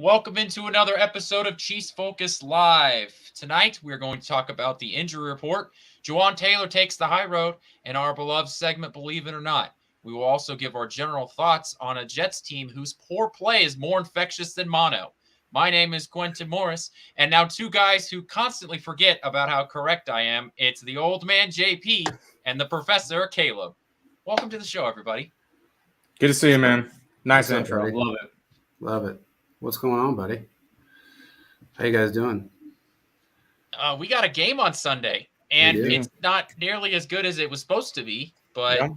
welcome into another episode of Chiefs Focus Live. Tonight, we're going to talk about the injury report. Juwan Taylor takes the high road, and our beloved segment, Believe It or Not. We will also give our general thoughts on a Jets team whose poor play is more infectious than mono. My name is Quentin Morris, and now two guys who constantly forget about how correct I am. It's the old man, JP, and the professor, Caleb. Welcome to the show, everybody. Good to see you, man. Nice What's up, intro. buddy? Love it. Love it. What's going on, buddy? How you guys doing? We got a game on Sunday, and it's not nearly as good as it was supposed to be, but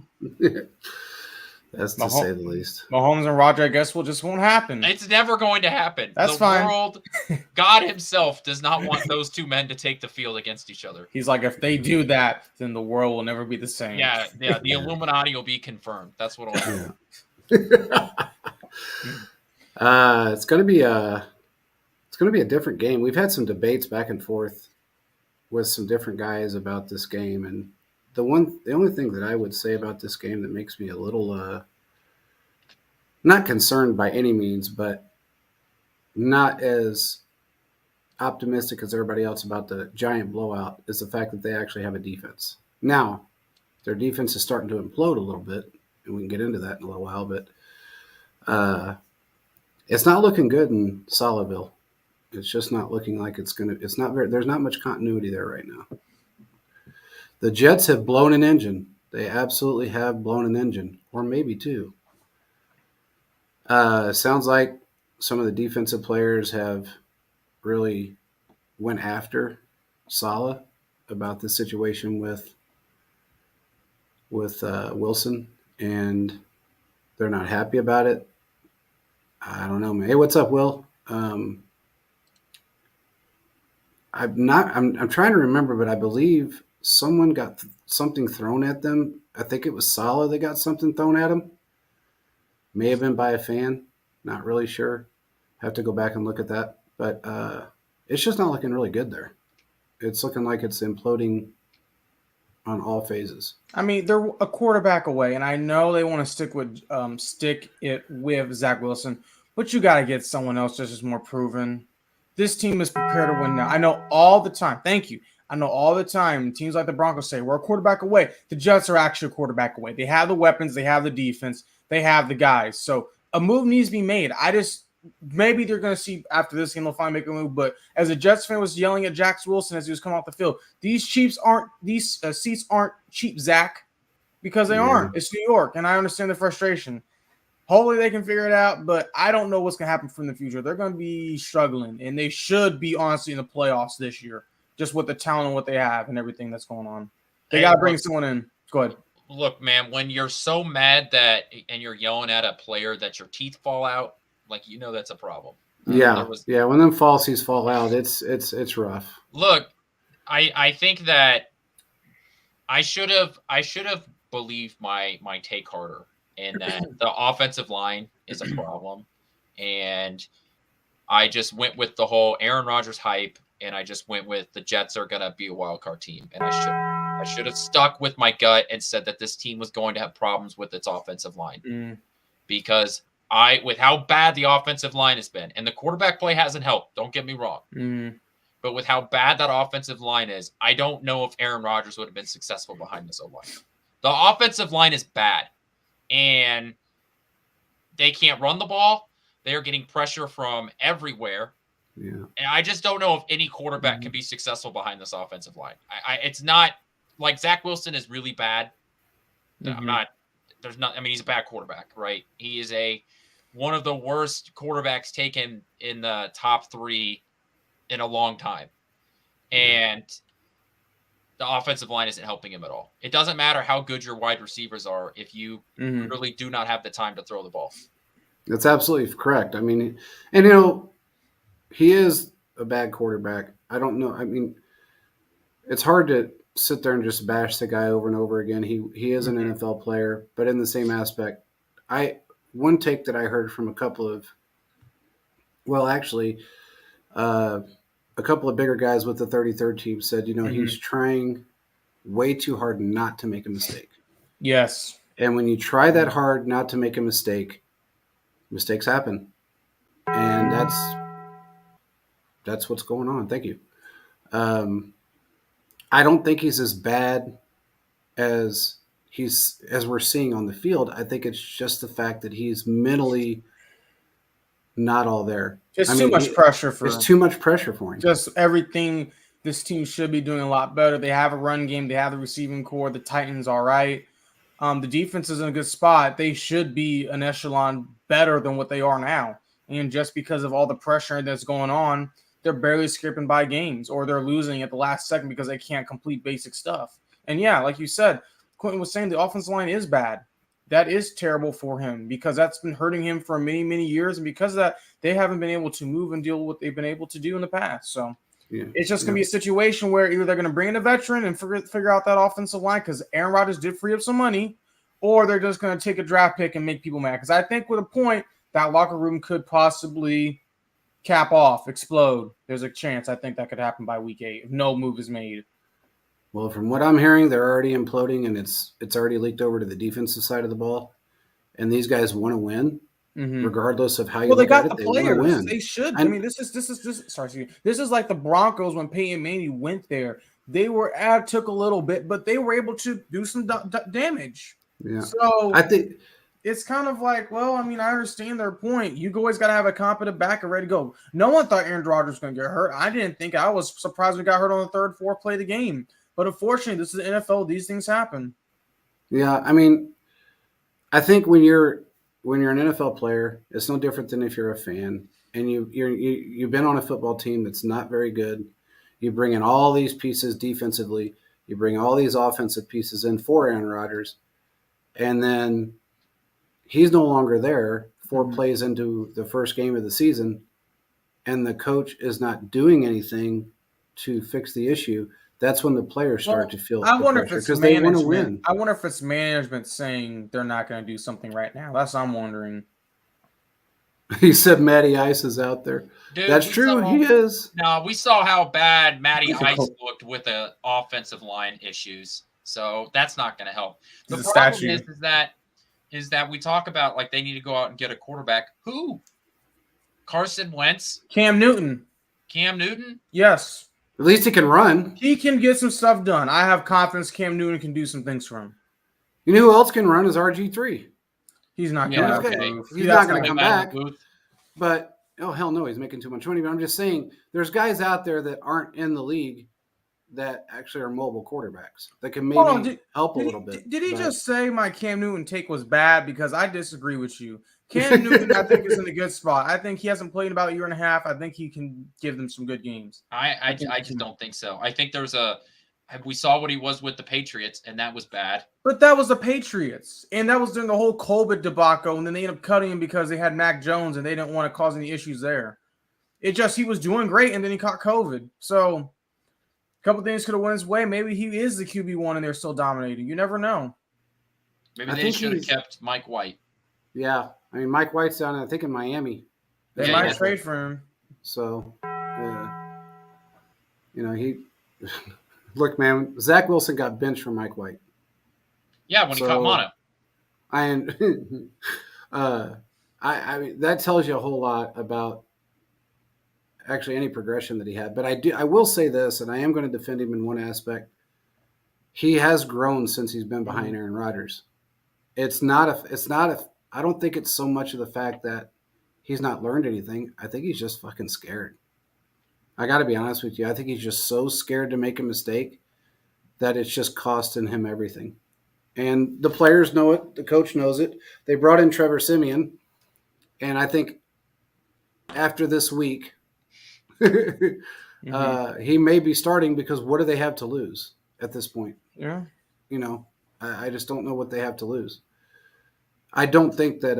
That's to say the least. Mahomes and Roger, I guess, just won't happen. It's never going to happen. That's fine. World, God himself does not want those two men to take the field against each other. He's like, if they do that, then the world will never be the same. Yeah, the Illuminati will be confirmed. That's what will happen. It's gonna be a different game. We've had some debates back and forth with some different guys about this game, and the only thing that I would say about this game that makes me a little not concerned by any means, but not as optimistic as everybody else about the giant blowout is the fact that they actually have a defense. Now, their defense is starting to implode a little bit, and we can get into that in a little while, but it's not looking good in Soliville. It's just not looking like there's not much continuity there right now. The Jets have blown an engine. They absolutely have blown an engine, or maybe two. Sounds like some of the defensive players have really went after Saleh about the situation with Wilson, and they're not happy about it. I don't know, man. Hey, what's up, Will? I'm trying to remember, but I believe someone got something thrown at them. I think it was Saleh that got something thrown at him. May have been by a fan. Not really sure. Have to go back and look at that. But it's just not looking really good there. It's looking like it's imploding on all phases. I mean, they're a quarterback away, and I know they want to stick it with Zach Wilson, but you got to get someone else just as more proven. This team is prepared to win now. I know all the time. Thank you. I know all the time teams like the Broncos say, we're a quarterback away. The Jets are actually a quarterback away. They have the weapons. They have the defense. They have the guys. So a move needs to be made. Maybe they're going to see after this game, they'll finally make a move. But as a Jets fan was yelling at Jax Wilson as he was coming off the field, these seats aren't cheap, Zach, because they aren't. It's New York, and I understand the frustration. Hopefully they can figure it out, but I don't know what's going to happen from the future. They're going to be struggling, and they should be honestly in the playoffs this year, just with the talent and what they have and everything that's going on. They got to bring someone in. Go ahead. Look, man, when you're so mad and you're yelling at a player that your teeth fall out, that's a problem. Yeah. When them falsies fall out, it's rough. Look, I think that I should have believed my take harder, and that the offensive line is a problem, and I just went with the whole Aaron Rodgers hype, and I just went with the Jets are gonna be a wild card team, and I should have stuck with my gut and said that this team was going to have problems with its offensive line because with how bad the offensive line has been, and the quarterback play hasn't helped, don't get me wrong. But with how bad that offensive line is, I don't know if Aaron Rodgers would have been successful behind this O-line. The offensive line is bad, and they can't run the ball. They're getting pressure from everywhere. Yeah. And I just don't know if any quarterback can be successful behind this offensive line. It's not like Zach Wilson is really bad. He's a bad quarterback, right? He is one of the worst quarterbacks taken in the top 3 in a long time. And the offensive line isn't helping him at all. It doesn't matter how good your wide receivers are if you really do not have the time to throw the ball. That's absolutely correct. I mean, and he is a bad quarterback. I don't know. I mean, it's hard to sit there and just bash the guy over and over again. He is an NFL player, but in the same aspect, one take that I heard from a couple of bigger guys with the 33rd team said, he's trying way too hard not to make a mistake. Yes. And when you try that hard not to make a mistake, mistakes happen. And that's what's going on. Thank you. I don't think he's as bad as we're seeing on the field. I think it's just the fact that he's mentally not all there. Just too much pressure for it's him. too much pressure for him. Just everything this team should be doing a lot better. They have a run game. They have the receiving core. The Titans all right. The defense is in a good spot. They should be an echelon better than what they are now. And just because of all the pressure that's going on, they're barely scraping by games, or they're losing at the last second because they can't complete basic stuff. And yeah, like you said, Quentin was saying, the offensive line is bad. That is terrible for him because that's been hurting him for many, many years. And because of that, they haven't been able to move and deal with what they've been able to do in the past. So it's just going to be a situation where either they're going to bring in a veteran and figure out that offensive line because Aaron Rodgers did free up some money, or they're just going to take a draft pick and make people mad. Because I think with a point, that locker room could possibly cap off, explode. There's a chance I think that could happen by week 8 if no move is made. Well, from what I'm hearing, they're already imploding, and it's already leaked over to the defensive side of the ball. And these guys want to win, regardless of how you look at it. They want to win. They should. I mean, this is like the Broncos when Peyton Manning went there. They took a little bit, but they were able to do some damage. Yeah. So I think it's kind of like, well, I mean, I understand their point. You always got to have a competent back and ready to go. No one thought Aaron Rodgers was going to get hurt. I didn't think. I was surprised we got hurt on the third, fourth play of the game. But unfortunately, this is the NFL. These things happen. Yeah, I mean, I think when you're an NFL player, it's no different than if you're a fan and you've been on a football team that's not very good. You bring in all these pieces defensively. You bring all these offensive pieces in for Aaron Rodgers, and then he's no longer there 4 plays into the first game of the season, and the coach is not doing anything to fix the issue. That's when the players start to feel I wonder if it's because they want to win. I wonder if it's management saying they're not going to do something right now. That's what I'm wondering. He said Matty Ice is out there. Dude, that's true. He is. No, we saw how bad Matty Ice looked with the offensive line issues. So that's not going to help. The problem is that we talk about like they need to go out and get a quarterback. Who? Carson Wentz? Cam Newton? Yes. At least he can run. He can get some stuff done. I have confidence Cam Newton can do some things for him. You know who else can run is RG3. He's not going to come back. But, oh, hell no, he's making too much money. But I'm just saying there's guys out there that aren't in the league that actually are mobile quarterbacks that can maybe help a little bit. Did he just say my Cam Newton take was bad? Because I disagree with you. Cam Newton, I think, is in a good spot. I think he hasn't played in about a year and a half. I think he can give them some good games. I just don't think so. I think we saw what he was with the Patriots, and that was bad. But that was the Patriots, and that was during the whole COVID debacle, and then they ended up cutting him because they had Mac Jones, and they didn't want to cause any issues there. He was doing great, and then he caught COVID. So a couple things could have went his way. Maybe he is the QB1, and they're still dominating. You never know. Maybe they should have kept Mike White. Yeah. I mean, Mike White's down, I think, in Miami. They might trade for him. So, he – look, man, Zach Wilson got benched for Mike White. Yeah, when he caught mono. I mean, that tells you a whole lot about actually any progression that he had. But I will say this, and I am going to defend him in one aspect. He has grown since he's been behind Aaron Rodgers. I don't think it's so much of the fact that he's not learned anything. I think he's just fucking scared. I got to be honest with you. I think he's just so scared to make a mistake that it's just costing him everything. And the players know it. The coach knows it. They brought in Trevor Siemian. And I think after this week, he may be starting because what do they have to lose at this point? Yeah. I just don't know what they have to lose. I don't think that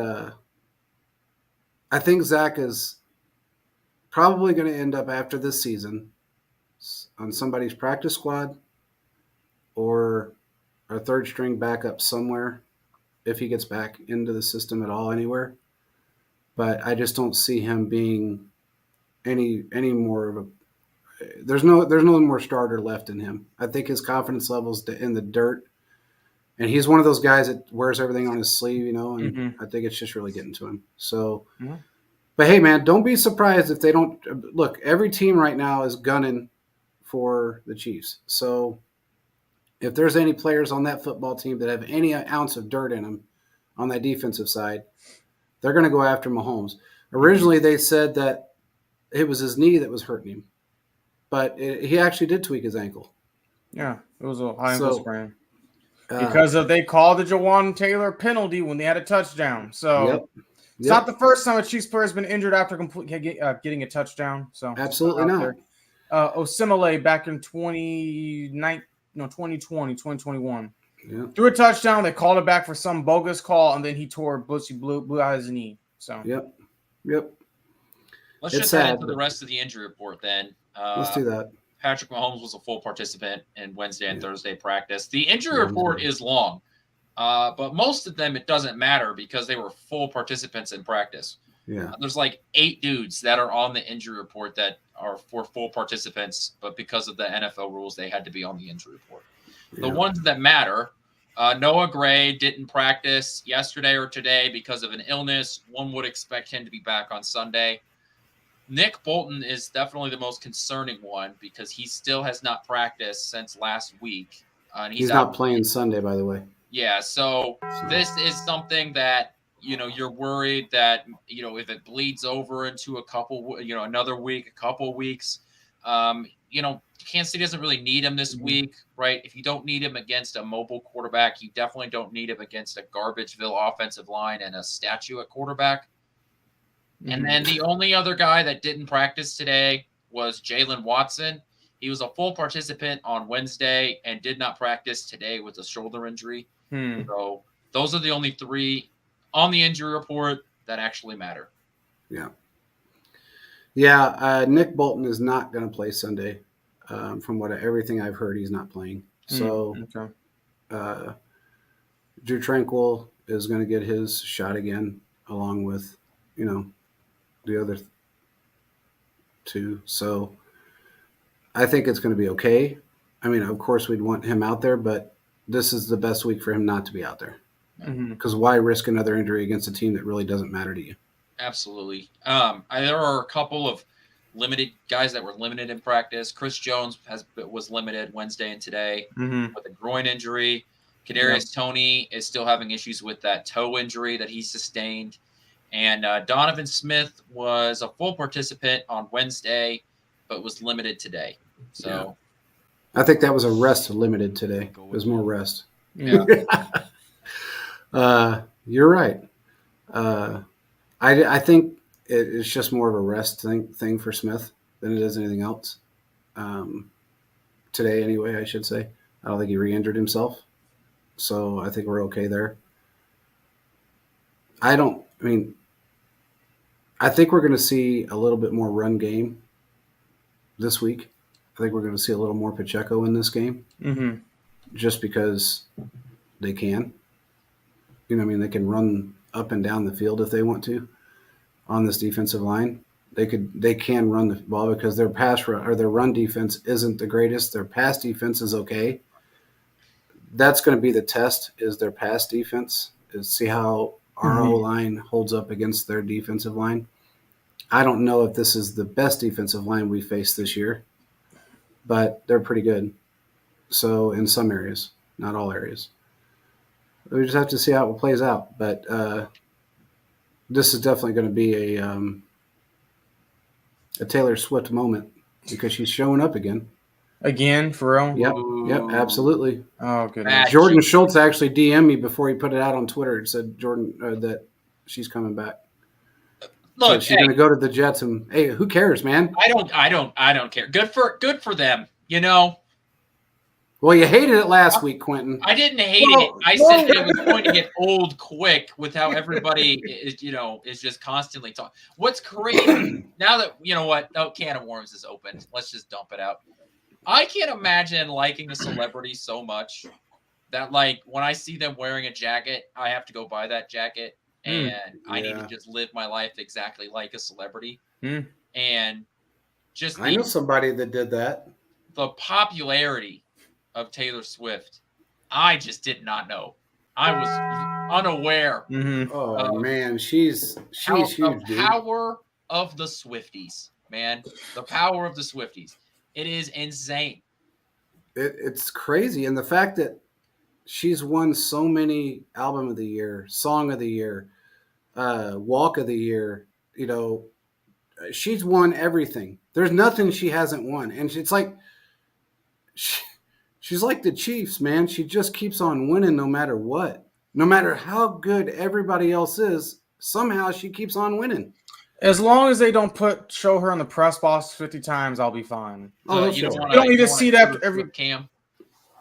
I think Zach is probably going to end up after this season on somebody's practice squad or a third string backup somewhere if he gets back into the system at all anywhere. But I just don't see him being any more of a there's no more starter left in him. I think his confidence level's in the dirt. And he's one of those guys that wears everything on his sleeve, and I think it's just really getting to him. So, But hey, man, don't be surprised if they don't. Look, every team right now is gunning for the Chiefs. So if there's any players on that football team that have any ounce of dirt in them on that defensive side, they're going to go after Mahomes. Originally, they said that it was his knee that was hurting him, but he actually did tweak his ankle. Yeah, it was a high ankle sprain. Because they called the Jawan Taylor penalty when they had a touchdown. So it's not the first time a Chiefs player has been injured after getting a touchdown. So absolutely not. Osimile back in 2021. Yeah. Threw a touchdown. They called it back for some bogus call, and then he blew out his knee. So Yep. Let's just head into the rest of the injury report then. Let's do that. Patrick Mahomes was a full participant in Wednesday and Thursday practice. The injury report is long, but most of them it doesn't matter because they were full participants in practice. Yeah, there's like 8 dudes that are on the injury report that are for full participants, but because of the NFL rules, they had to be on the injury report. The ones that matter, Noah Gray didn't practice yesterday or today because of an illness. One would expect him to be back on Sunday. Nick Bolton is definitely the most concerning one because he still has not practiced since last week. And he's not playing Sunday, by the way. Yeah, so this is something that, you're worried that, if it bleeds over into another week, a couple weeks, Kansas City doesn't really need him this week, right? If you don't need him against a mobile quarterback, you definitely don't need him against a Garbageville offensive line and a statue at quarterback. And then the only other guy that didn't practice today was Jalen Watson. He was a full participant on Wednesday and did not practice today with a shoulder injury. So those are the only 3 on the injury report that actually matter. Yeah. Nick Bolton is not going to play Sunday. From everything I've heard, he's not playing. So Drew Tranquill is going to get his shot again, along with, the other 2. So I think it's going to be okay. I mean, of course, we'd want him out there, but this is the best week for him not to be out there. Because why risk another injury against a team that really doesn't matter to you? Absolutely. There are a couple of limited guys that were limited in practice. Chris Jones was limited Wednesday and today with a groin injury. Kadarius Toney is still having issues with that toe injury that he sustained. And Donovan Smith was a full participant on Wednesday, but was limited today. So I think that was a rest limited today. It was more rest. Yeah. You're right. I think it's just more of a rest thing for Smith than it is anything else. Today, anyway, I should say. I don't think he re-injured himself. So I think we're okay there. I think we're going to see a little bit more run game this week. I think we're going to see a little more Pacheco in this game, just because they can. They can run up and down the field if they want to on this defensive line. They can run the ball because their their run defense isn't the greatest. Their pass defense is okay. That's going to be the test, is their pass defense, is see how our O-line holds up against their defensive line. I don't know if this is the best defensive line we faced this year, but they're pretty good. So in some areas, not all areas. We just have to see how it plays out. But this is definitely going to be a Taylor Swift moment because she's showing up again. Again, for real? Yep, absolutely. Oh, goodness. Jordan Schultz actually DM'd me before he put it out on Twitter and said that she's coming back. Look, so she's going to go to the Jets, and hey, who cares, man? I don't care. Good for them. Well, you hated it last week, Quentin. I didn't hate it. I said that it was going to get old quick with how everybody is just constantly talking. What's crazy now that can of worms is open. Let's just dump it out. I can't imagine liking a celebrity so much that when I see them wearing a jacket, I have to go buy that jacket. And I need to just live my life exactly like a celebrity. And I know somebody that did that. The popularity of Taylor Swift, I just did not know. I was unaware. Oh man, she's huge. Power of the Swifties, man. The power of the Swifties. It is insane. It's crazy. And the fact that she's won so many album of the year, song of the year, walk of the year, you know, she's won everything. There's nothing she hasn't won. And it's like, she's like the Chiefs, man. She just keeps on winning no matter what. No matter how good everybody else is, somehow she keeps on winning. As long as they don't show her on the press box 50 times, I'll be fine. You don't need to see that every Cam.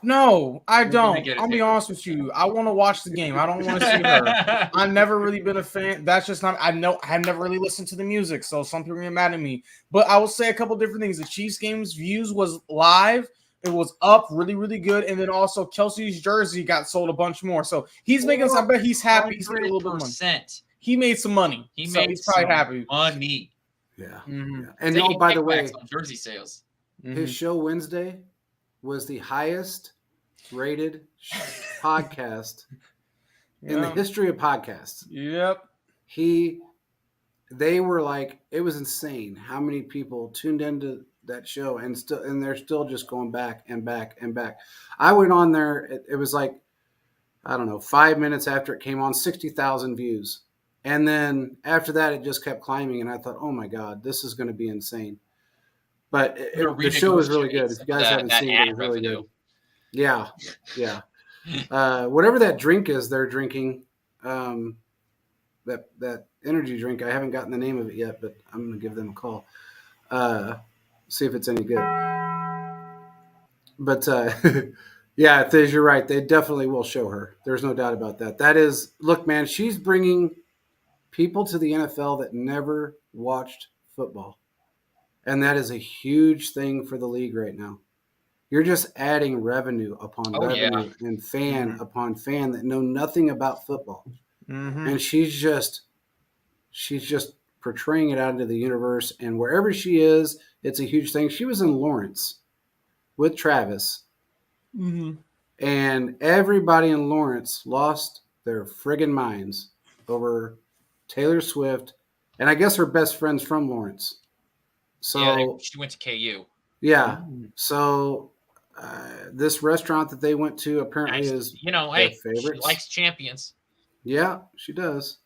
No, I don't. I'll be honest with you. I want to watch the game. I don't want to see her. I've never really been a fan. That's just not. I have never really listened to the music, so some people get mad at me. But I will say a couple different things. The Chiefs game's views was live. It was up really, really good. And then also Kelsey's jersey got sold a bunch more. So he's making some. I bet he's happy. He's made a little bit of money. He made some money. He's probably happy. Money. Yeah. Mm-hmm. Yeah. And by the way, jersey sales. His show Wednesday was the highest rated podcast in the history of podcasts. Yep. They were like, it was insane how many people tuned into that show and they're still just going back and back and back. I went on there. It was like, I don't know, 5 minutes after it came on, 60,000 views. And then after that, it just kept climbing. And I thought, oh my God, this is going to be insane. But the show is really good. If you guys haven't seen it, it's really good. Yeah. Yeah. Whatever that drink is they're drinking, that energy drink, I haven't gotten the name of it yet, but I'm going to give them a call. See if it's any good. But yeah, Thiz, you're right. They definitely will show her. There's no doubt about that. That is, look, man, she's bringing people to the NFL that never watched football. And that is a huge thing for the league right now. You're just adding revenue upon revenue and fan upon fan that know nothing about football. Mm-hmm. And she's just portraying it out into the universe. And wherever she is, it's a huge thing. She was in Lawrence with Travis. Mm-hmm. And everybody in Lawrence lost their friggin' minds over Taylor Swift. And I guess her best friend's from Lawrence. So she went to KU. Yeah. So this restaurant that they went to apparently is their favorite. She likes champions. Yeah, she does.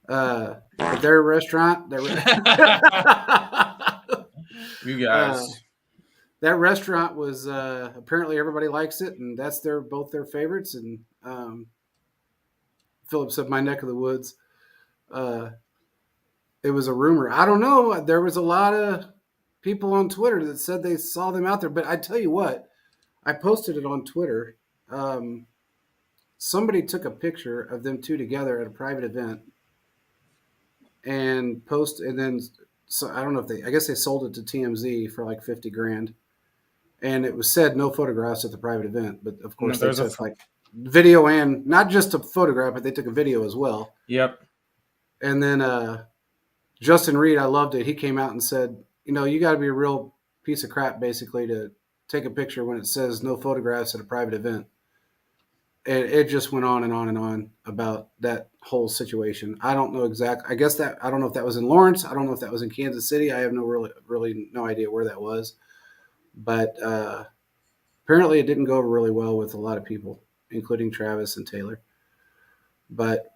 But their restaurant, you guys, that restaurant was apparently everybody likes it, and that's both their favorites. And Philip said, "My neck of the woods." It was a rumor. I don't know. There was a lot of people on Twitter that said they saw them out there. But I tell you what, I posted it on Twitter. Somebody took a picture of them two together at a private event and then so I don't know if I guess they sold it to TMZ for like $50,000. And it was said no photographs at the private event. But of course they took like video and not just a photograph, but they took a video as well. Yep. And then Justin Reed, I loved it. He came out and said, you got to be a real piece of crap, basically, to take a picture when it says no photographs at a private event. And it just went on and on and on about that whole situation. I don't know exactly. I don't know if that was in Lawrence. I don't know if that was in Kansas City. I have really no idea where that was. But apparently it didn't go over really well with a lot of people, including Travis and Taylor. But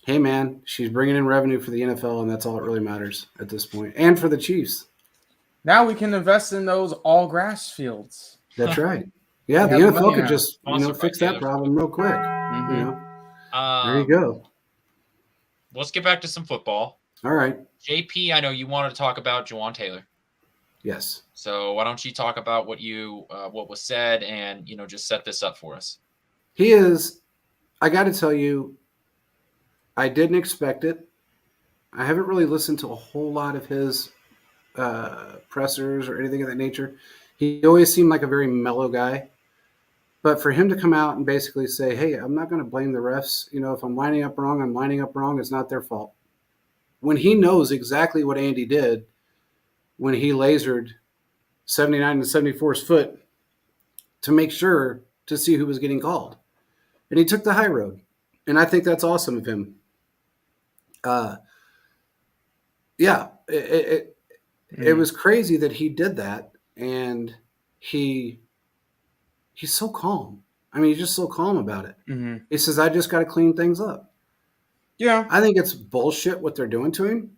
hey, man, she's bringing in revenue for the NFL, and that's all that really matters at this point. And for the Chiefs. Now we can invest in those all grass fields. That's right. Yeah, the NFL could just fix that problem real quick. Mm-hmm. There you go. Let's get back to some football. All right. JP, I know you wanted to talk about Jawan Taylor. Yes. So why don't you talk about what was said and just set this up for us? He is. I got to tell you, I didn't expect it. I haven't really listened to a whole lot of his pressers or anything of that nature. He always seemed like a very mellow guy. But for him to come out and basically say, hey, I'm not going to blame the refs. If I'm lining up wrong, I'm lining up wrong. It's not their fault. When he knows exactly what Andy did when he lasered 79 and 74's foot to make sure to see who was getting called. And he took the high road. And I think that's awesome of him. yeah, it was crazy that he did that, and he he's so calm. I mean, he's just so calm about it. Mm-hmm. He says, "I just got to clean things up." Yeah. I think it's bullshit what they're doing to him.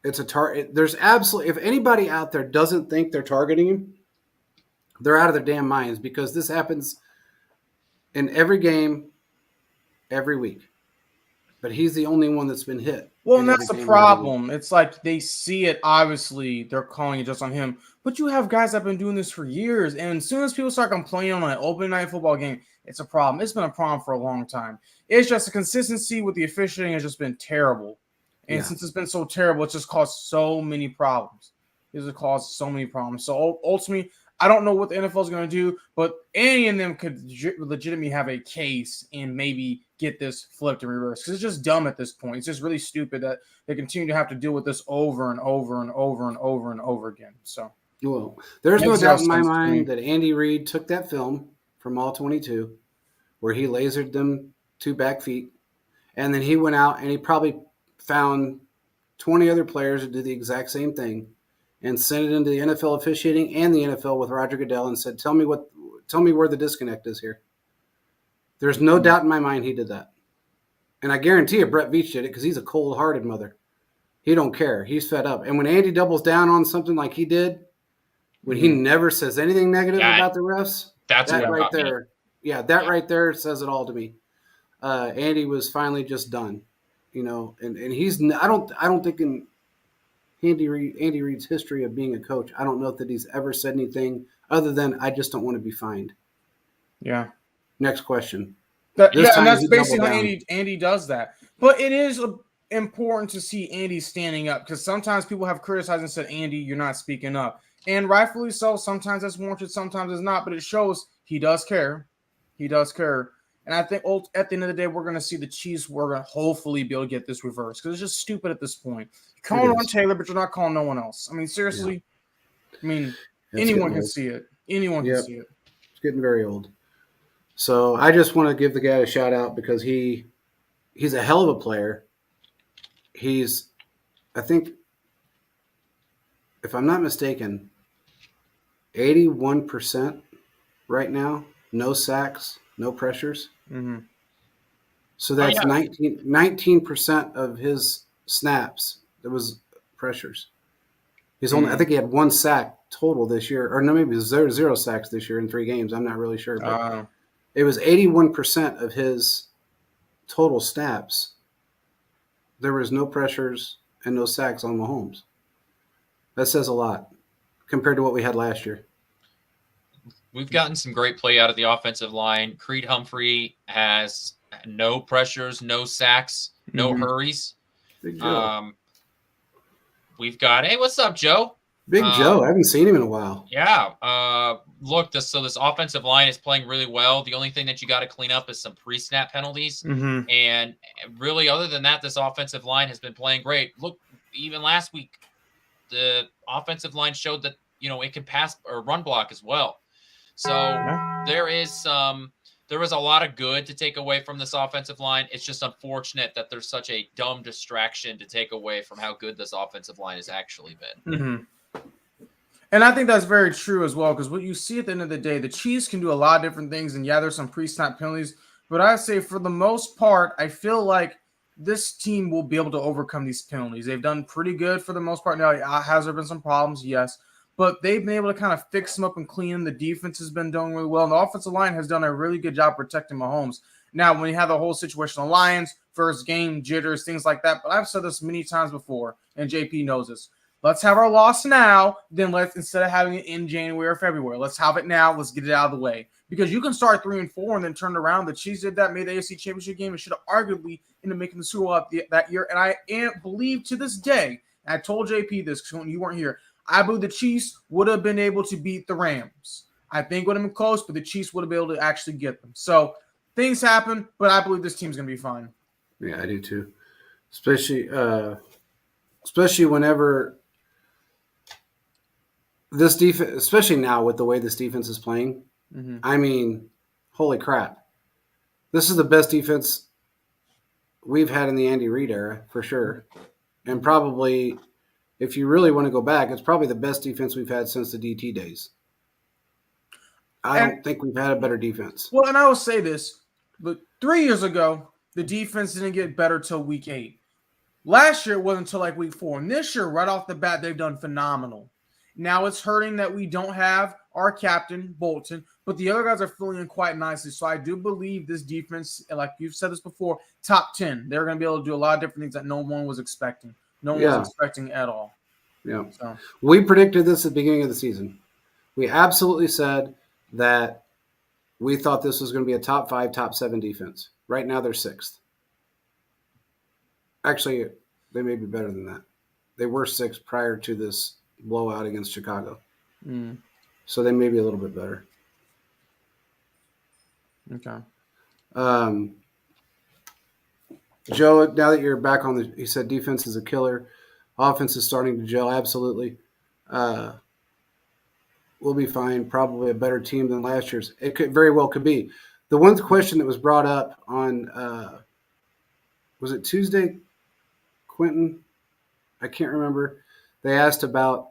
It's a target. There's absolutely, if anybody out there doesn't think they're targeting him, they're out of their damn minds, because this happens in every game, every week. But he's the only one that's been hit Well, in and every that's the game and every week. problem. It's like they see it. Obviously, they're calling it just on him. But you have guys that have been doing this for years. And as soon as people start complaining on an opening night football game, it's a problem. It's been a problem for a long time. It's just the consistency with the officiating has just been terrible. And Yeah. since it's been so terrible, it's just caused so many problems. It's caused so many problems. So ultimately, I don't know what the NFL is going to do, but any of them could legitimately have a case and maybe get this flipped and reversed, because it's just dumb at this point. It's just really stupid that they continue to have to deal with this over and over and over and over and over again. So, Well, there's no makes doubt zero in my sense to me. mind that Andy Reid took that film from All 22 where he lasered them two back feet, and then he went out and he probably found 20 other players to do the exact same thing and sent it into the NFL officiating and the NFL with Roger Goodell and said, tell me where the disconnect is here. There's no doubt in my mind he did that. And I guarantee you Brett Veach did it, because he's a cold-hearted mother. He don't care. He's fed up. And when Andy doubles down on something like he did, when he never says anything negative about the refs, That's that what right got me. there, right there says it all to me. Andy was finally just done, and he's, I don't think in Andy Reid's history of being a coach, I don't know that he's ever said anything other than, I just don't want to be fined. Yeah. Next question. Yeah, and that's he basically doubled how down. Andy does that. But it is important to see Andy standing up, because sometimes people have criticized and said, Andy, you're not speaking up. And rightfully so. Sometimes that's warranted, sometimes it's not. But it shows he does care. He does care. And I think at the end of the day, we're going to see the Chiefs. We're going to hopefully be able to get this reversed, because it's just stupid at this point. You're calling on Taylor, but you're not calling no one else. I mean, seriously. Yeah. I mean, anyone can see it. Anyone can see it. It's getting very old. So I just want to give the guy a shout out, because he's a hell of a player. I think, if I'm not mistaken, 81% right now, no sacks, no pressures. Mm-hmm. So that's 19% of his snaps. There was pressures. He's only, I think he had one sack total this year, or no, maybe zero sacks this year in 3 games. I'm not really sure, but it was 81% of his total snaps. There was no pressures and no sacks on Mahomes. That says a lot compared to what we had last year. We've gotten some great play out of the offensive line. Creed Humphrey has no pressures, no sacks, no hurries. Big Joe. We've got, hey, what's up, Joe? Big Joe. I haven't seen him in a while. Yeah. Look, this offensive line is playing really well. The only thing that you got to clean up is some pre-snap penalties. Mm-hmm. And really, other than that, this offensive line has been playing great. Look, even last week, the offensive line showed that, it can pass or run block as well. So there was a lot of good to take away from this offensive line. It's just unfortunate that there's such a dumb distraction to take away from how good this offensive line has actually been. Mm-hmm. And I think that's very true as well, because what you see at the end of the day, the Chiefs can do a lot of different things, and there's some pre-snap penalties, but I say for the most part, I feel like this team will be able to overcome these penalties. They've done pretty good for the most part. Now, has there been some problems? Yes. But they've been able to kind of fix them up and clean them. The defense has been doing really well. And the offensive line has done a really good job protecting Mahomes. Now, when you have the whole situation of Lions, first game, jitters, things like that. But I've said this many times before, and JP knows this. Let's have our loss now, then instead of having it in January or February. Let's have it now. Let's get it out of the way. Because you can start 3-4 and then turn around. The Chiefs did that, made the AFC Championship game, and should have arguably ended up making the Super Bowl that year. And I believe to this day, and I told JP this when you weren't here, I believe the Chiefs would have been able to beat the Rams. I think it would have been close, but the Chiefs would have been able to actually get them. So things happen, but I believe this team's going to be fine. Yeah, I do too. Especially whenever this defense, especially now with the way this defense is playing. Mm-hmm. I mean, holy crap. This is the best defense we've had in the Andy Reid era, for sure. and probably, if you really want to go back, it's probably the best defense we've had since the DT days. I don't think we've had a better defense. Well, and I will say this, but 3 years ago, the defense didn't get better till week 8. Last year, it wasn't until like week 4. And this year, right off the bat, they've done phenomenal. Now it's hurting that we don't have our captain, Bolton, but the other guys are filling in quite nicely. So I do believe this defense, like you've said this before, top 10. They're going to be able to do a lot of different things that no one was expecting. No one was expecting at all. Yeah. So. We predicted this at the beginning of the season. We absolutely said that we thought this was going to be a top 5, top 7 defense. Right now, they're 6th. Actually, they may be better than that. They were 6th prior to this blowout against Chicago. So they may be a little bit better. Okay. Joe, now that you're back on he said defense is a killer. Offense is starting to gel. Absolutely. We'll be fine. Probably a better team than last year's. It could very well could be. The one question that was brought up on, was it Tuesday, Quentin? I can't remember. They asked about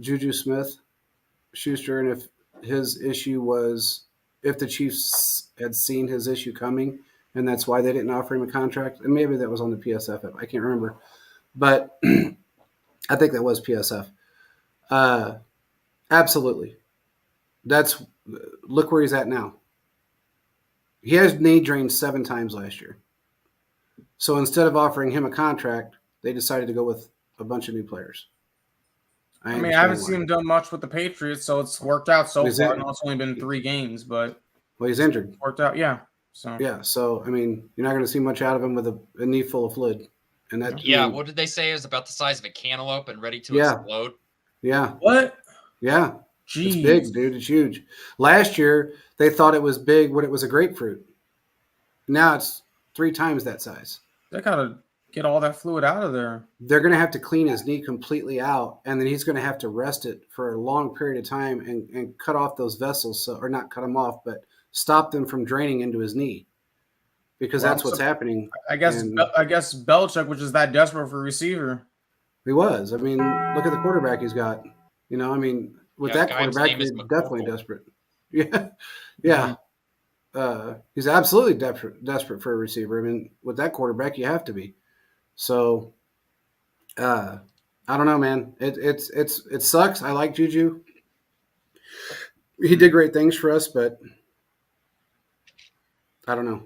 Juju Smith-Schuster and if his issue was if the Chiefs had seen his issue coming and that's why they didn't offer him a contract. And maybe that was on the PSF app. I can't remember. But I think that was PSF. Absolutely. Look where he's at now. He has knee drained 7 times last year. So instead of offering him a contract, they decided to go with a bunch of new players. I haven't seen him done much with the Patriots, so it's worked out so far. I know it's only been 3 games, but he's injured. Worked out, yeah. So you're not going to see much out of him with a knee full of fluid. And that what did they say? It was about the size of a cantaloupe and ready to explode. Yeah. What? Yeah. Jeez. It's big, dude. It's huge. Last year they thought it was big when it was a grapefruit. Now it's 3 times that size. They gotta get all that fluid out of there. They're going to have to clean his knee completely out, and then he's going to have to rest it for a long period of time and cut off those vessels, or not cut them off, but stop them from draining into his knee, because that's what's happening. I guess Belichick, which is that desperate for a receiver. He was. I mean, look at the quarterback he's got. With that quarterback, he's definitely desperate. Yeah, yeah. He's absolutely desperate for a receiver. I mean, with that quarterback, you have to be. So, I don't know, man. It sucks. I like Juju. He did great things for us, but I don't know.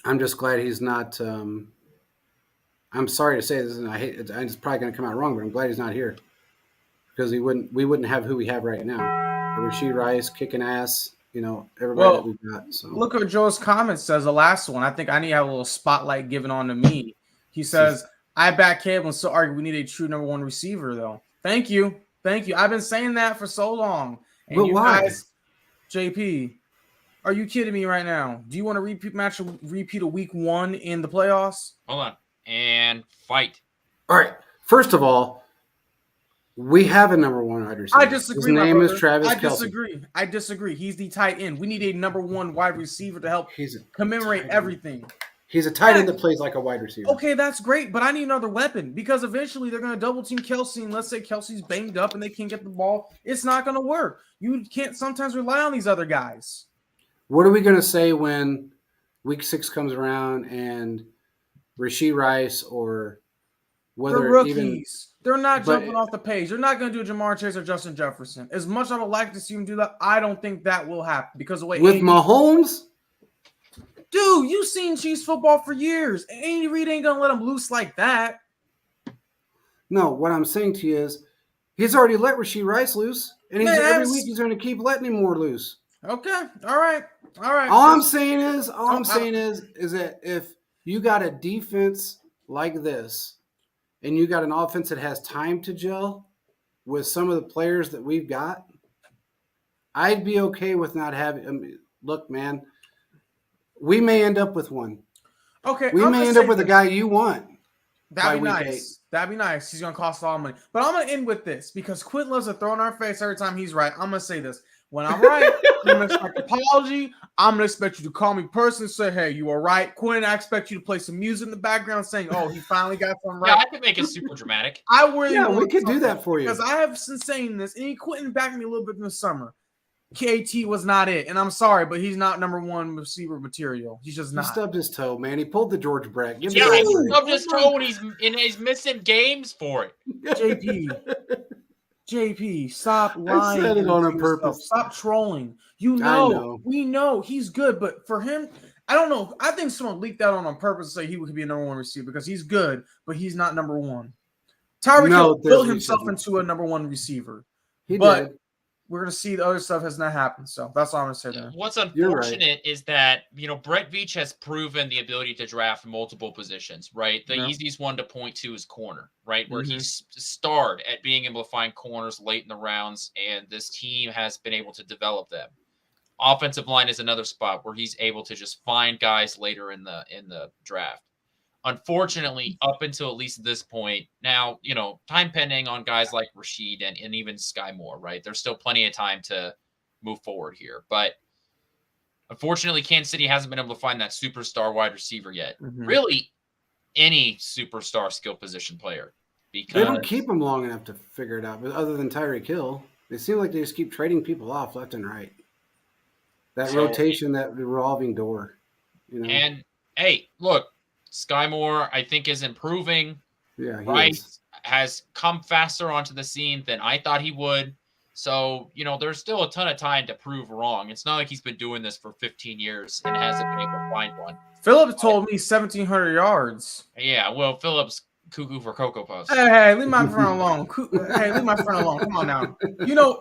I'm just glad he's not. I'm sorry to say this, and it's probably going to come out wrong, but I'm glad he's not here, because we wouldn't have who we have right now. Rashee Rice kicking ass. Everybody that we've got. So. Look what Joe's comment says. The last one. I think I need to have a little spotlight given on to me. He says, I back Caleb and still argue we need a true number 1 receiver, though. Thank you. I've been saying that for so long. And but why? Guys, JP, are you kidding me right now? Do you want to repeat a week 1 in the playoffs? Hold on. And fight. All right. First of all, we have a number 1 wide receiver. I disagree. His name is Travis Kelce. I disagree. He's the tight end. We need a number 1 wide receiver to help commemorate everything. He's a tight end that plays like a wide receiver. Okay, that's great, but I need another weapon, because eventually they're going to double team Kelce, and let's say Kelce's banged up and they can't get the ball. It's not going to work. You can't sometimes rely on these other guys. What are we going to say when week 6 comes around and Rashee Rice or whether they're rookies? They're not jumping off the page. They're not going to do Jamar Chase or Justin Jefferson. As much as I would like to see them do that, I don't think that will happen because of the way with Mahomes. Dude, you've seen Chiefs football for years. Andy Reid ain't going to let him loose like that. No, what I'm saying to you is he's already let Rashee Rice loose, and every week he's going to keep letting him more loose. Okay. All right. All I'm saying is that if you got a defense like this and you got an offense that has time to gel with some of the players that we've got, I'd be okay with not having look, man, we may end up with one. Okay. We may end up with a guy you want. That'd be nice. That'd be nice. He's going to cost a lot of money. But I'm going to end with this because Quint loves to throw in our face every time he's right. I'm going to say this. When I'm right, I'm gonna expect an apology. I'm gonna expect you to call me personally, say, "Hey, you were right, Quinn." I expect you to play some music in the background, saying, "Oh, he finally got something Yeah, right." I could make it super dramatic. I really Yeah, we want could do something that for you. because I have been saying this, and Quentin backed me a little bit in the summer. KT was not it, and I'm sorry, but he's not number one receiver material. He's just He not. stubbed his toe, man. He pulled the George Brett. Give Yeah, me he a break. stubbed his toe and he's missing games for it. JP, stop I lying said it on to yourself. purpose. Stop trolling. I know. We know he's good, but for him, I don't know. I think someone leaked that on purpose to say he could be a number one receiver because he's good, but he's not number one. Tyreek Hill built himself into a number one receiver. He but did. We're going to see the other stuff has not happened. So that's all I'm going to say there. What's unfortunate is that, Brett Veach has proven the ability to draft multiple positions, right? The easiest one to point to is corner, right? Where he starred at being able to find corners late in the rounds, and this team has been able to develop them. Offensive line is another spot where he's able to just find guys later in the draft. Unfortunately, up until at least this point, now, time pending on guys like Rashid and even Sky Moore, right? There's still plenty of time to move forward here. But unfortunately, Kansas City hasn't been able to find that superstar wide receiver yet. Really, any superstar skill position player. Because they don't keep them long enough to figure it out. But other than Tyreek Hill, they seem like they just keep trading people off left and right. That rotation, that revolving door. And, hey, look, Sky Moore, I think, is improving. Yeah, Rice has come faster onto the scene than I thought he would. So, there's still a ton of time to prove wrong. It's not like he's been doing this for 15 years and hasn't been able to find one. Phillips told me 1,700 yards. Yeah, well, Phillips cuckoo for Cocoa Puffs. Hey, leave my friend alone. Leave my friend alone. Come on now.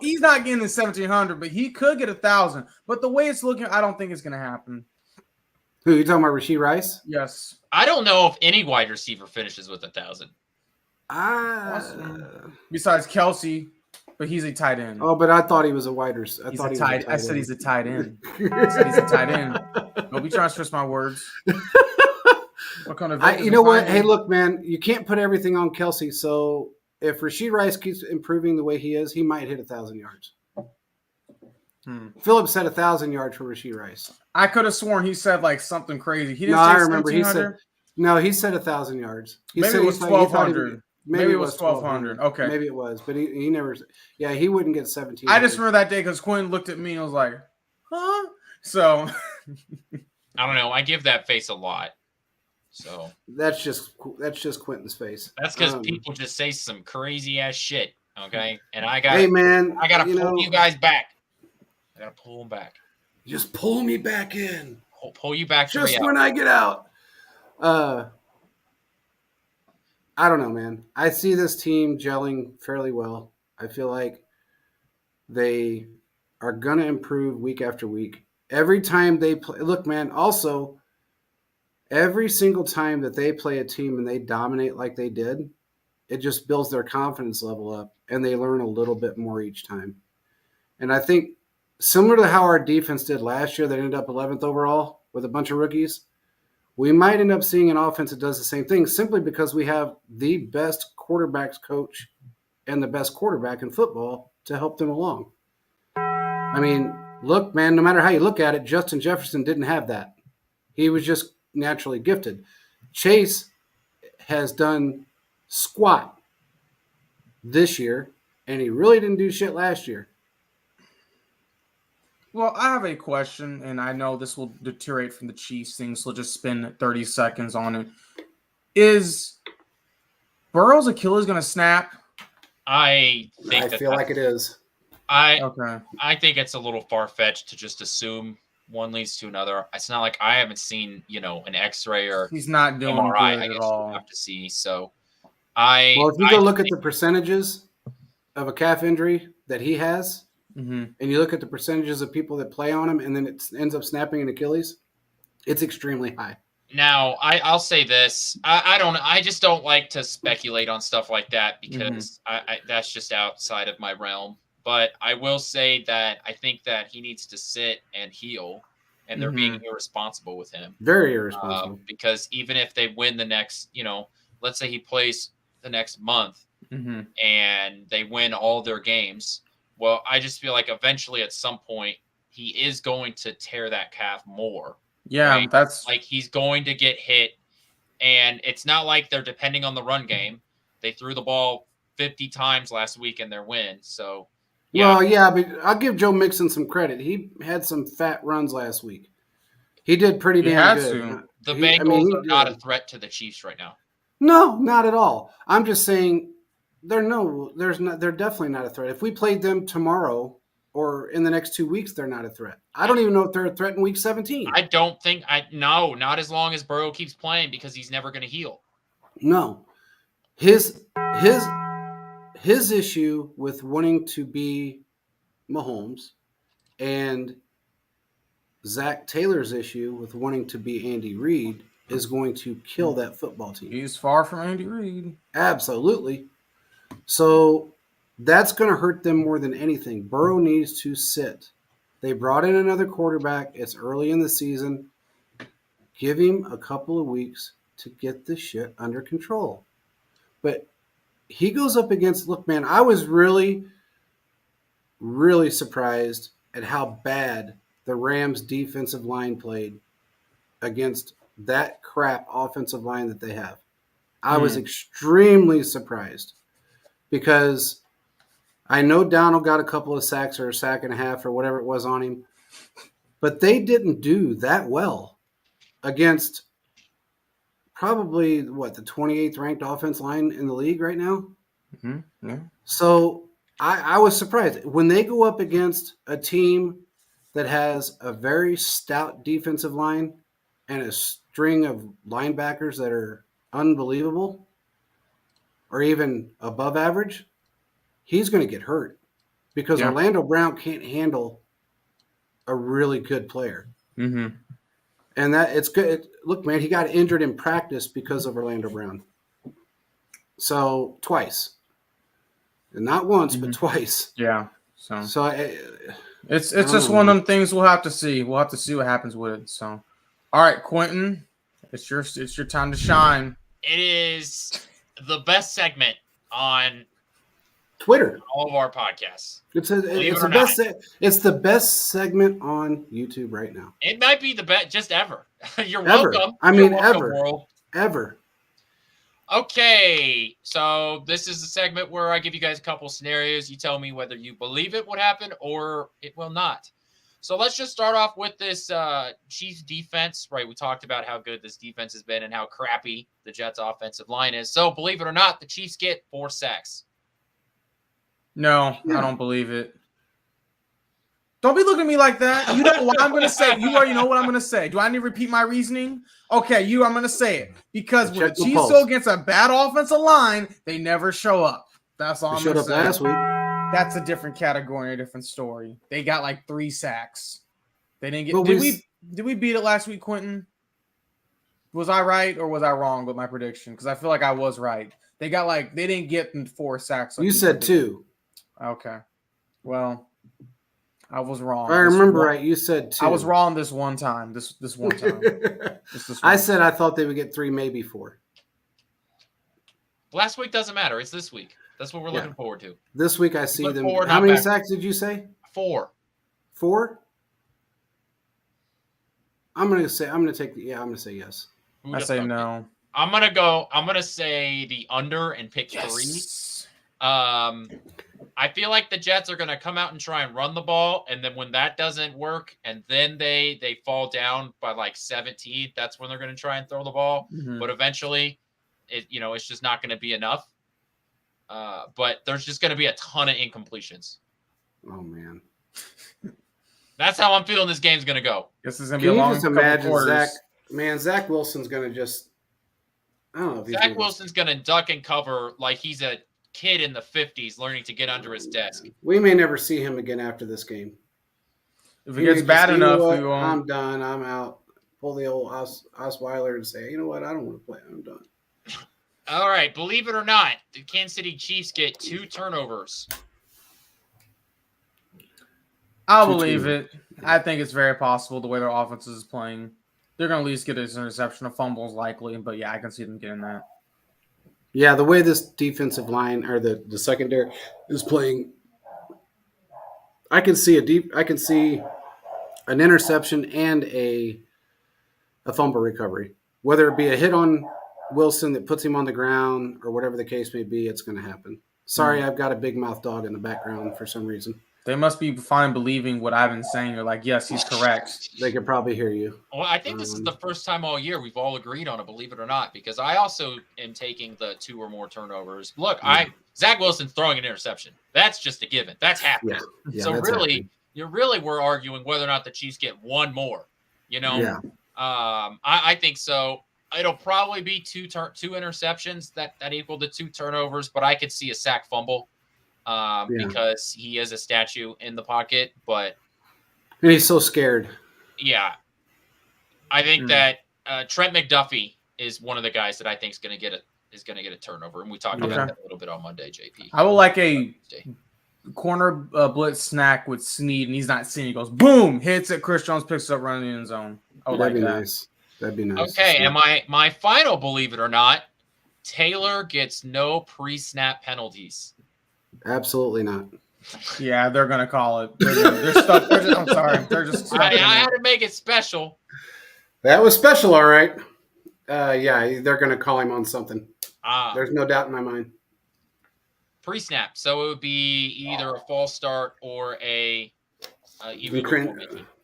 He's not getting the 1,700, but he could get 1,000. But the way it's looking, I don't think it's going to happen. Who, you talking about Rashid Rice? Yes. I don't know if any wide receiver finishes with 1,000. Besides Kelsey, but he's a tight end. Oh, but I thought he was a wide receiver. I said he's a tight end. I said he's a tight end. Don't be trying to twist my words. What kind of you know what? Hey, look, man, you can't put everything on Kelsey. So if Rashid Rice keeps improving the way he is, he might hit 1,000 yards. Phillips said 1,000 yards for Rashid Rice. I could have sworn he said like something crazy. He didn't say I remember he said he said 1,000 yards. Maybe it was 1,200. Maybe it was 1,200. Okay. Maybe it was, but he never. Yeah, he wouldn't get 17. I just remember that day because Quinn looked at me and was like, "Huh?" So I don't know. I give that face a lot. So that's just Quentin's face. That's because people just say some crazy ass shit. Okay, and I got. Hey man, I gotta pull you guys back. I gotta pull them back. Just pull me back in. Pull you back. Just when I get out. I don't know, man. I see this team gelling fairly well. I feel like they are going to improve week after week. Every time they play, look, man, also, every single time that they play a team and they dominate like they did, it just builds their confidence level up and they learn a little bit more each time. And I think similar to how our defense did last year, that ended up 11th overall with a bunch of rookies, we might end up seeing an offense that does the same thing simply because we have the best quarterbacks coach and the best quarterback in football to help them along. I mean, look, man, no matter how you look at it, Justin Jefferson didn't have that. He was just naturally gifted. Chase has done squat this year, and he really didn't do shit last year. Well, I have a question, and I know this will deteriorate from the Chiefs thing, so we'll just spend 30 seconds on it. Is Burrow's Achilles going to snap? I feel like it is. I think it's a little far-fetched to just assume one leads to another. It's not like I haven't seen, an X-ray or he's not doing MRI. good I guess at all. we'll have to see. So if you go look at the percentages of a calf injury that he has, and you look at the percentages of people that play on him, and then it ends up snapping an Achilles, it's extremely high. Now, I'll say this: I just don't like to speculate on stuff like that because that's just outside of my realm. But I will say that I think that he needs to sit and heal, and they're being irresponsible with him. Very irresponsible. Because even if they win the next, let's say he plays the next month, and they win all their games. Well, I just feel like eventually at some point he is going to tear that calf more. Yeah, right? that's Like he's going to get hit, and it's not like they're depending on the run game. They threw the ball 50 times last week in their win. So, yeah, Well, yeah, but I'll give Joe Mixon some credit. He had some fat runs last week. He did pretty he damn had good. to. the He Bengals he are not a did. threat to the Chiefs right now. No, not at all. I'm just saying they're definitely not a threat. If we played them tomorrow or in the next 2 weeks, they're not a threat. I don't even know if they're a threat in week 17. I don't think no, not as long as Burrow keeps playing because he's never going to heal. No. His his his issue with wanting to be Mahomes and Zach Taylor's issue with wanting to be Andy Reid is going to kill that football team. He's far from Andy Reid. Absolutely. So that's going to hurt them more than anything. Burrow needs to sit. They brought in another quarterback. It's early in the season. Give him a couple of weeks to get this shit under control. But he goes up against, look, man, I was really, really surprised at how bad the Rams defensive line played against that crap offensive line that they have. I was extremely surprised because I know Donald got a couple of sacks or a sack and a half or whatever it was on him, but they didn't do that well against probably the 28th ranked offense line in the league right now. Mm-hmm. Yeah. So I was surprised when they go up against a team that has a very stout defensive line and a string of linebackers that are unbelievable or even above average. He's going to get hurt because Orlando Brown can't handle a really good player. Mm-hmm. And that it's good. Look, man, he got injured in practice because of Orlando Brown. So twice, and not once, but twice. Yeah. So it's just one of them things we'll have to see. We'll have to see what happens with it. So, all right, Quentin, it's your time to shine. It is the best segment on Twitter, all of our podcasts. It's the best segment on YouTube right now. It might be the best just ever. You're ever. welcome. You're welcome, ever. World. Ever. Okay, so this is the segment where I give you guys a couple scenarios. You tell me whether you believe it would happen or it will not. So let's just start off with this Chiefs defense, right? We talked about how good this defense has been and how crappy the Jets' offensive line is. So believe it or not, the Chiefs get 4 sacks. No, I don't believe it. Don't be looking at me like that. You know what I'm going to say. You already know what I'm going to say. Do I need to repeat my reasoning? Okay, I'm going to say it. Because when the Chiefs go against a bad offensive line, they never show up. That's all I'm going to say. Showed up last week. That's a different category, a different story. They got like 3 sacks. They didn't get. Did we beat it last week, Quentin? Was I right or was I wrong with my prediction? Because I feel like I was right. They didn't get 4 sacks. You said 2. Okay. Well, I was wrong. If I remember right, you said 2. I was wrong this one time. This one time. I said I thought they would get 3, maybe 4. Last week doesn't matter. It's this week. That's what we're looking forward to. This week I see them. How many sacks did you say? 4. 4? I'm gonna say yes. I say no. I'm gonna say the under and pick 3. I feel like the Jets are gonna come out and try and run the ball, and then when that doesn't work, and then they fall down by like 17, that's when they're gonna try and throw the ball. Mm-hmm. But eventually, it's just not gonna be enough. But there's just gonna be a ton of incompletions. Oh man. That's how I'm feeling this game's going to go. This is going to be a long couple quarters. Zach Wilson's going to just – I don't know if Zach Wilson's going to duck and cover like he's a kid in the 50s learning to get under his desk. We may never see him again after this game. If it gets bad enough, we won't. I'm done. I'm out. Pull the old Osweiler and say, you know what? I don't want to play. I'm done. All right. Believe it or not, the Kansas City Chiefs get 2 turnovers. I'll believe it. I think it's very possible the way their offense is playing. They're going to at least get an interception. A fumble is likely, but yeah, I can see them getting that. Yeah, the way this defensive line or the secondary is playing, I can see an interception and a fumble recovery. Whether it be a hit on Wilson that puts him on the ground or whatever the case may be, it's going to happen. Sorry, I've got a big mouth dog in the background for some reason. They must be fine believing what I've been saying. They're like, yes, he's correct. They can probably hear you. Well, I think this is the first time all year we've all agreed on it, believe it or not, because I also am taking the 2 or more turnovers. Look, Zach Wilson's throwing an interception. That's just a given. That's happening. Yeah, so that's really, happening. we're arguing whether or not the Chiefs get one more. Yeah. I think so. It'll probably be two interceptions that equal to 2 turnovers, but I could see a sack fumble because he is a statue in the pocket. But and he's so scared. Yeah, I think that Trent McDuffie is one of the guys that I think is going to get a turnover, and we talked about that a little bit on Monday. JP, I would like a corner blitz snack with Snead, and he's not seeing. He goes boom, hits it. Chris Jones picks it up, running in the end zone. That'd be nice. That'd be nice. Okay, and my final, believe it or not, Taylor gets no pre-snap penalties. Absolutely not. Yeah, they're gonna call it. They're stuck. I'm sorry. They're just stuck. I had to make it special. That was special, all right. Yeah, they're gonna call him on something. There's no doubt in my mind. Pre-snap, so it would be either a false start or a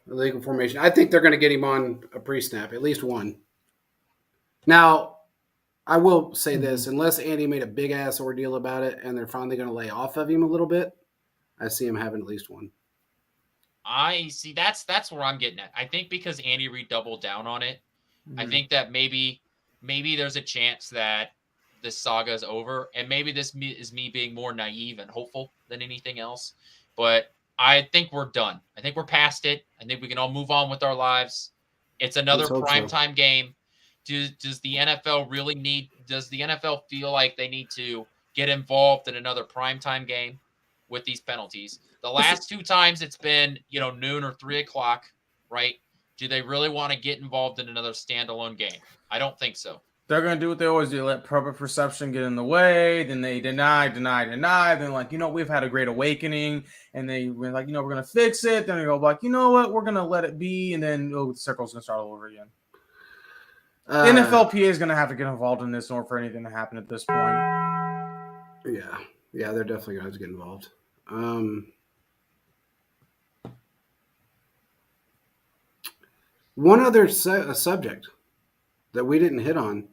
illegal formation. I think they're going to get him on a pre-snap, at least one. Now, I will say this: unless Andy made a big ass ordeal about it, and they're finally going to lay off of him a little bit, I see him having at least one. I see. That's where I'm getting at. I think because Andy Reid doubled down on it, I think that maybe there's a chance that this saga is over, and maybe this is me being more naive and hopeful than anything else. But I think we're done. I think we're past it. I think we can all move on with our lives. It's another primetime game. Does the NFL really need? Does the NFL feel like they need to get involved in another primetime game with these penalties? The last 2 times it's been noon or 3 o'clock, right? Do they really want to get involved in another standalone game? I don't think so. They're going to do what they always do. Let public perception get in the way. Then they deny. Then we've had a great awakening. And they were like, we're going to fix it. Then they go like, you know what? We're going to let it be. And then the circle's going to start all over again. The NFLPA is going to have to get involved in this in order for anything to happen at this point. Yeah, they're definitely going to have to get involved. One other subject that we didn't hit on.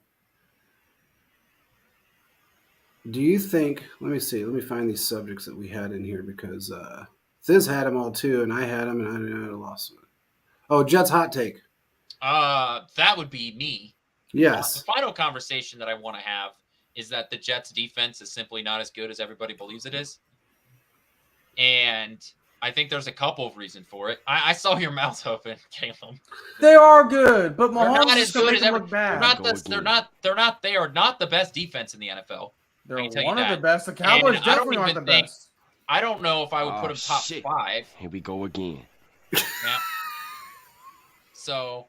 Do you think, let me find these subjects that we had in here because Thiz had them all too, and I had them, and I lost them. Oh, Jets hot take. That would be me. Yes. The final conversation that I want to have is that the Jets defense is simply not as good as everybody believes it is. And I think there's a couple of reasons for it. I saw your mouth open, Caleb. They are good, but Mahomes is going to make them look bad. They are not the best defense in the NFL. They're one of the best. The Cowboys definitely aren't the best. I don't know if I would put them top 5. Here we go again. Yeah. So,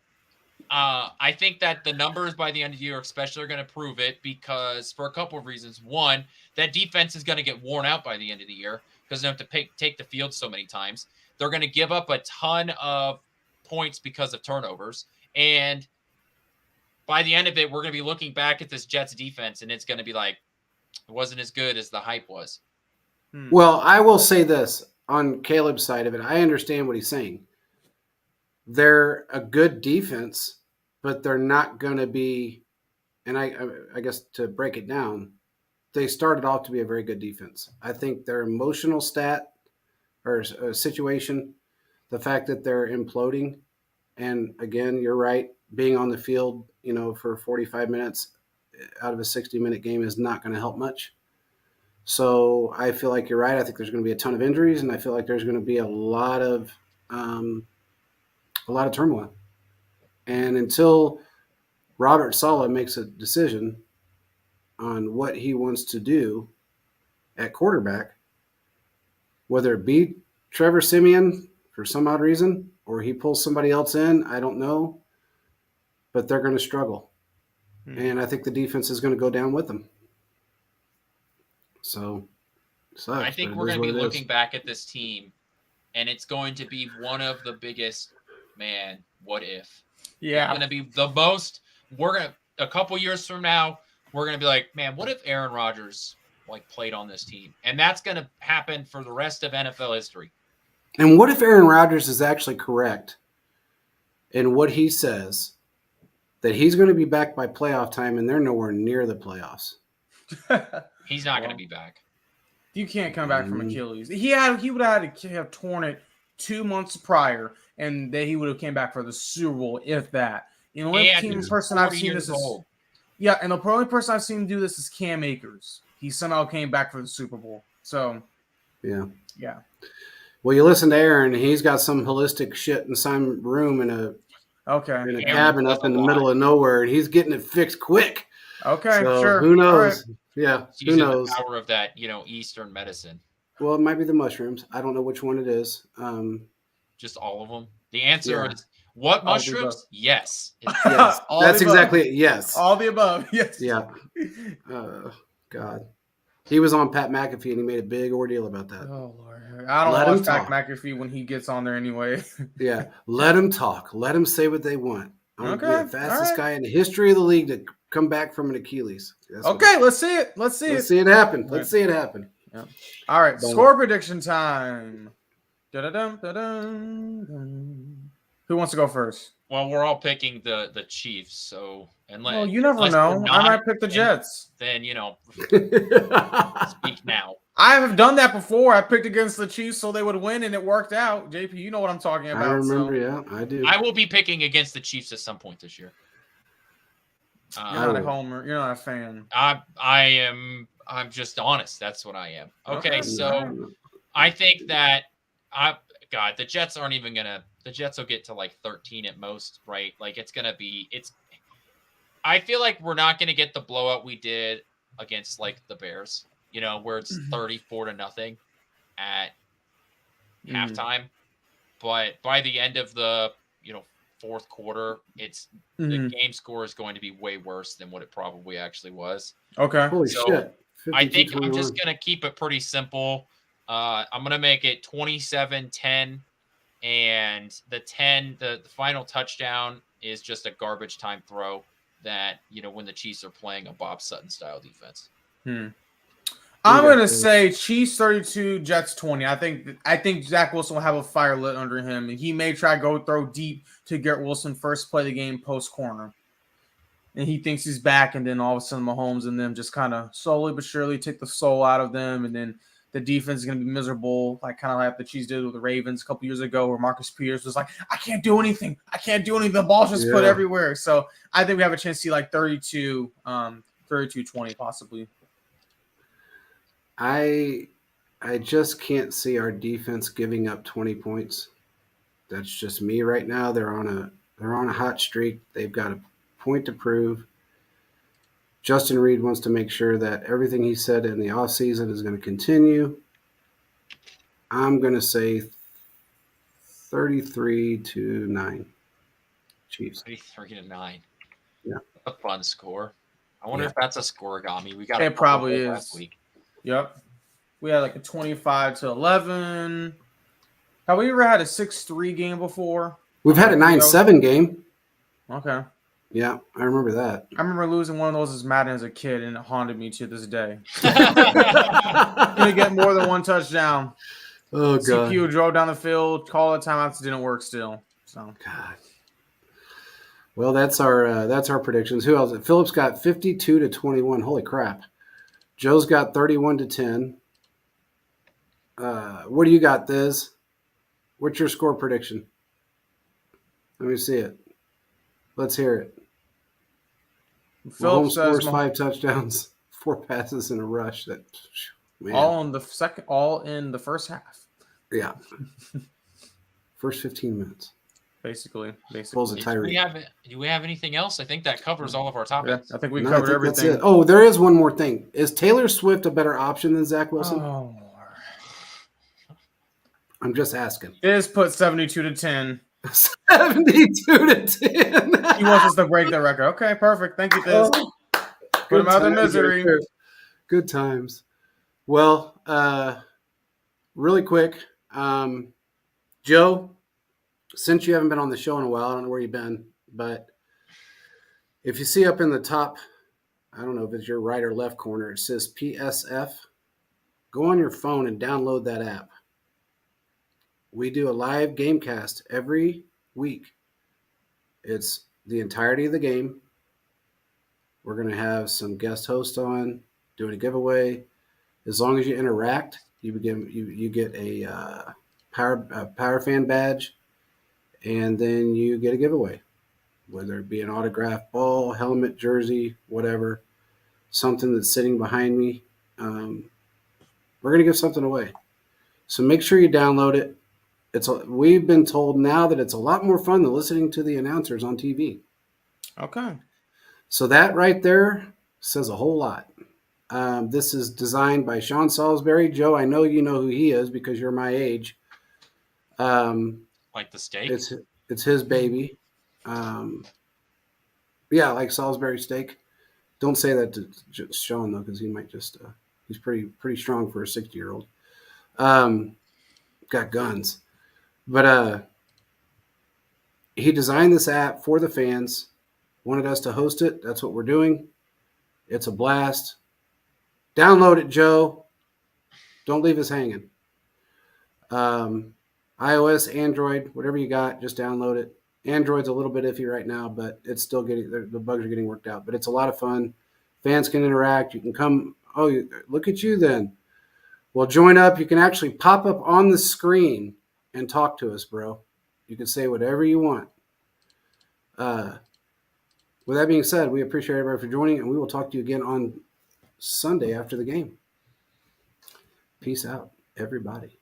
I think that the numbers by the end of the year especially are going to prove it because for a couple of reasons. One, that defense is going to get worn out by the end of the year because they have to take the field so many times. They're going to give up a ton of points because of turnovers. And by the end of it, we're going to be looking back at this Jets defense, and it's going to be like, it wasn't as good as the hype was. Well, I will say this on Caleb's side of it. I understand what he's saying. They're a good defense, but they're not going to be, and I guess to break it down, they started off to be a very good defense. I think their emotional stat or situation, the fact that they're imploding, and again, you're right, being on the field, for 45 minutes out of a 60-minute game is not going to help much. So I feel like you're right. I think there's going to be a ton of injuries, and I feel like there's going to be a lot of turmoil. And until Robert Saleh makes a decision on what he wants to do at quarterback, whether it be Trevor Siemian for some odd reason or he pulls somebody else in, I don't know, but they're going to struggle. And I think the defense is going to go down with them. So, sucks, I think we're going to be looking back at this team and it's going to be one of the biggest, man, what if? Yeah. It's going to be the most, a couple years from now, we're going to be like, man, what if Aaron Rodgers played on this team? And that's going to happen for the rest of NFL history. And what if Aaron Rodgers is actually correct in what he says, that he's going to be back by playoff time and they're nowhere near the playoffs? He's not going to be back. You can't come back from Achilles. He would have torn it 2 months prior, and then he would have came back for the Super Bowl, if that. The only person I've seen this is, yeah, and the only person I've seen do this is Cam Akers. He somehow came back for the Super Bowl. So, yeah. Well, you listen to Aaron. He's got some holistic shit in some room in a cabin up in the middle of nowhere, and he's getting it fixed quick. Okay, so sure. Who knows? Right. Yeah, who knows? The power of that, Eastern medicine. Well, it might be the mushrooms. I don't know which one it is. Just all of them. The answer is what mushrooms? Yes. Yes. That's exactly it. Yes. All the above. Yes. Yeah. God. He was on Pat McAfee and he made a big ordeal about that. Oh, Lord. I don't watch Pat McAfee when he gets on there anyway. Yeah. Let him talk. Let him say what they want. I'm the fastest guy in the history of the league to come back from an Achilles. Let's see it. Let's see it happen. Let's see it happen. Yeah. All right. Score prediction time. Da-da-dum. Who wants to go first? Well, we're all picking the Chiefs, so you never know. I might pick the Jets. Then speak now. I have done that before. I picked against the Chiefs so they would win, and it worked out. JP, you know what I'm talking about. I remember, yeah, I do. I will be picking against the Chiefs at some point this year. You're not a homer. You're not a fan. I am. I'm just honest. That's what I am. Okay, so I think that the Jets aren't even gonna. The Jets will get to 13 at most, right? It's gonna be. I feel like we're not gonna get the blowout we did against the Bears. Where it's 34-0 at halftime, but by the end of the fourth quarter, the game score is going to be way worse than what it probably actually was. Okay. Holy shit. I think I'm just going to keep it pretty simple. I'm going to make it 27-10, and the final touchdown is just a garbage time throw that, when the Chiefs are playing a Bob Sutton style defense. I'm going to say Chiefs 32, Jets 20. I think Zach Wilson will have a fire lit under him, and he may try to go throw deep to Garrett Wilson first play the game post corner. And he thinks he's back, and then all of a sudden Mahomes and them just kind of slowly but surely take the soul out of them, and then the defense is going to be miserable, kind of like the Chiefs did with the Ravens a couple years ago, where Marcus Peters was like, I can't do anything. The ball's just put everywhere. So I think we have a chance to see 32-20 possibly. I just can't see our defense giving up 20 points. That's just me right now. They're on a hot streak. They've got a point to prove. Justin Reed wants to make sure that everything he said in the offseason is going to continue. I'm going to say 33-9. Chiefs. 33-9. Yeah. A fun score. I wonder if that's a scoregami. We got it probably is last week. Yep. We had a 25-11. Have we ever had a 6-3 game before? We've had a 9-7 game. Okay. Yeah, I remember that. I remember losing one of those as Madden as a kid, and it haunted me to this day. Gonna get more than one touchdown. Oh, God. CPU drove down the field, called the timeouts, didn't work still. So God. Well, that's our predictions. Who else? Phillips got 52-21. Holy crap. Joe's got 31-10. What do you got, Thiz? What's your score prediction? Let me see it. Let's hear it. Phillips scores 5 touchdowns, 4 passes and a rush. All in the first half. Yeah. First 15 minutes. Basically. Pulls a Tyree. Do we have anything else? I think that covers all of our topics. Yeah, I think we covered everything. That's it. Oh, there is one more thing. Is Taylor Swift a better option than Zach Wilson? Oh, I'm just asking. This put 72-10. 72-10. He wants us to break the record. Okay, perfect. Thank you, Thiz. Put him out of misery. Good times. Well, really quick, Joe, since you haven't been on the show in a while, I don't know where you've been, but if you see up in the top, I don't know if it's your right or left corner, it says PSF. Go on your phone and download that app. We do a live game cast every week. It's the entirety of the game. We're going to have some guest hosts on, doing a giveaway. As long as you interact, you get a power fan badge, and then you get a giveaway, whether it be an autographed ball, helmet, jersey, whatever, something that's sitting behind me. We're going to give something away. So make sure you download it. We've been told now that it's a lot more fun than listening to the announcers on TV. Okay. So that right there says a whole lot. This is designed by Sean Salisbury. Joe, I know you know who he is because you're my age. Like the steak? It's his baby. Yeah, like Salisbury steak. Don't say that to Sean though, because he might just he's pretty strong for a 60-year-old. Got guns, but he designed this app for the fans. Wanted us to host it. That's what we're doing. It's a blast. Download it, Joe. Don't leave us hanging. iOS, Android, whatever you got, just download it. Android's a little bit iffy right now, but it's still the bugs are getting worked out. But it's a lot of fun. Fans can interact. You can come. Oh, look at you then. Well, join up. You can actually pop up on the screen and talk to us, bro. You can say whatever you want. With that being said, we appreciate everybody for joining, and we will talk to you again on Sunday after the game. Peace out, everybody.